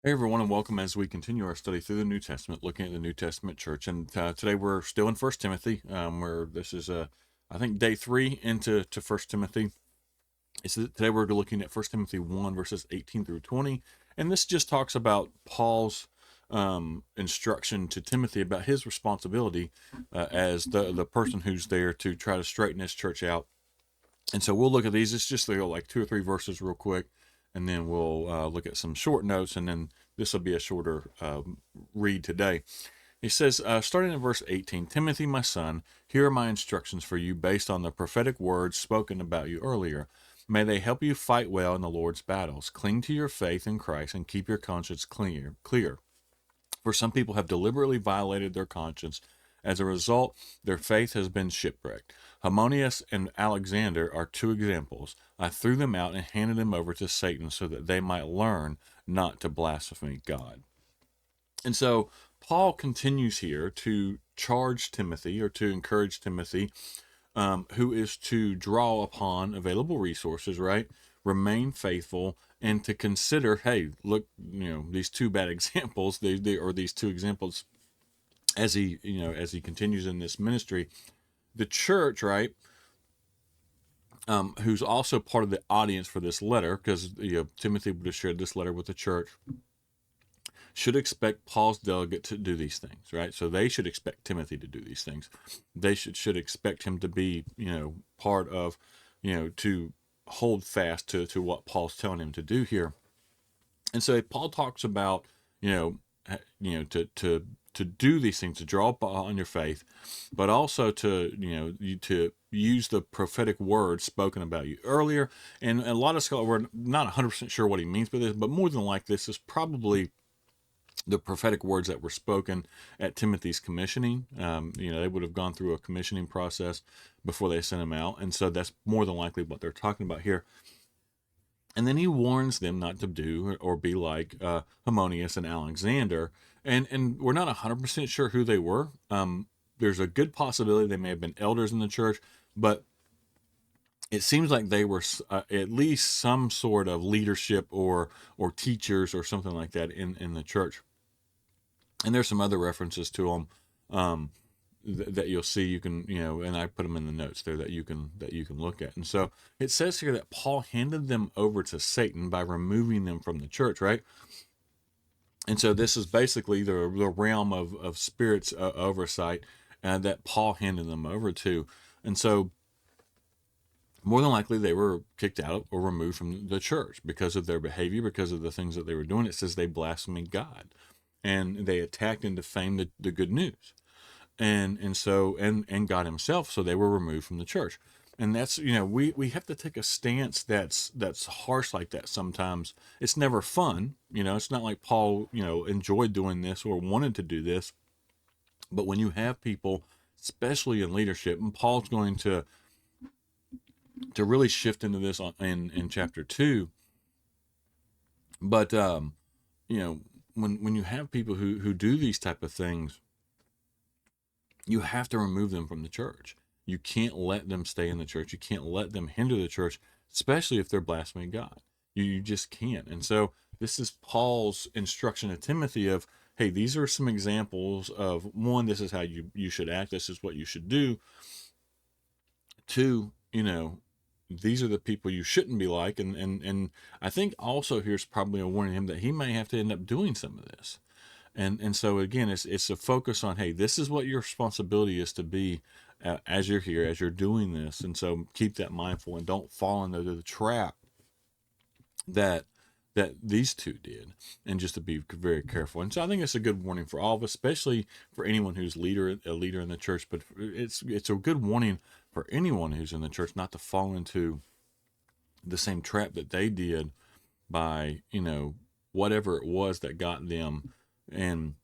Hey everyone, and welcome as we continue our study through the New Testament, looking at the New Testament church. And today we're still in First Timothy, where this is, I think, day 3 into First Timothy. Today we're looking at First Timothy 1 verses 18 through 20, and this just talks about Paul's instruction to Timothy about his responsibility as the person who's there to try to straighten his church out. And so we'll look at these. It's just like 2 or 3 verses real quick, and then we'll look at some short notes, and then this will be a shorter read today. He says, starting in verse 18, Timothy, my son, here are my instructions for you based on the prophetic words spoken about you earlier. May they help you fight well in the Lord's battles. Cling to your faith in Christ and keep your conscience clear. For some people have deliberately violated their conscience. As a result, their faith has been shipwrecked. Harmonius and Alexander are 2 examples. I threw them out and handed them over to Satan so that they might learn not to blaspheme God. And so Paul continues here to charge Timothy or to encourage Timothy, who is to draw upon available resources, right? Remain faithful and to consider, hey, look, these 2 bad examples, or these 2 examples as he continues in this ministry. The church, right? Who's also part of the audience for this letter, because Timothy would have shared this letter with the church, should expect Paul's delegate to do these things, right? So they should expect Timothy to do these things. They should expect him to be, part of, to hold fast to what Paul's telling him to do here. And so Paul talks about, you know, to do these things, to draw on your faith, but also to use the prophetic words spoken about you earlier. And a lot of scholars were not 100% sure what he means by this, but more than like this is probably the prophetic words that were spoken at Timothy's commissioning. They would have gone through a commissioning process before they sent him out. And so that's more than likely what they're talking about here. And then he warns them not to do or be like Harmonius and Alexander. And we're not 100% sure who they were. There's a good possibility they may have been elders in the church, but it seems like they were at least some sort of leadership or teachers or something like that in the church. And there's some other references to them that you'll see. You can, and I put them in the notes there that you can look at. And so it says here that Paul handed them over to Satan by removing them from the church, right? And so this is basically the realm of spirits oversight that Paul handed them over to. And so more than likely they were kicked out or removed from the church because of their behavior, because of the things that they were doing. It says they blasphemed God and they attacked and defamed the good news. And God himself, so they were removed from the church. And that's, we have to take a stance that's harsh like that sometimes. It's never fun. It's not like Paul, enjoyed doing this or wanted to do this. But when you have people, especially in leadership, and Paul's going to really shift into this in chapter 2. But when you have people who do these type of things, you have to remove them from the church. You can't let them stay in the church. You can't let them hinder the church, especially if they're blaspheming God. You just can't. And so this is Paul's instruction to Timothy of, hey, these are some examples of, one, this is how you should act. This is what you should do. Two, these are the people you shouldn't be like. And I think also here's probably a warning to him that he may have to end up doing some of this. And so again, it's a focus on, hey, this is what your responsibility is to be as you're here, as you're doing this. And so keep that mindful and don't fall into the trap that these two did, and just to be very careful. And so I think it's a good warning for all of us, especially for anyone who's a leader in the church. But it's a good warning for anyone who's in the church not to fall into the same trap that they did by whatever it was that got them and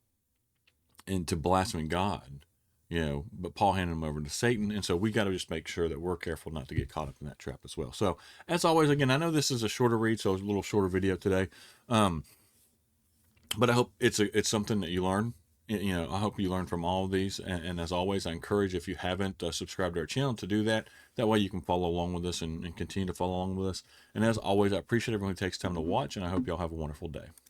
to blaspheme God, but Paul handed him over to Satan. And so we got to just make sure that we're careful not to get caught up in that trap as well. So as always, again, I know this is a shorter read, so it's a little shorter video today. But I hope it's something that you learn. I hope you learn from all of these. And as always, I encourage, if you haven't subscribed to our channel, to do that. That way you can follow along with us and continue to follow along with us. And as always, I appreciate everyone who takes time to watch, and I hope y'all have a wonderful day.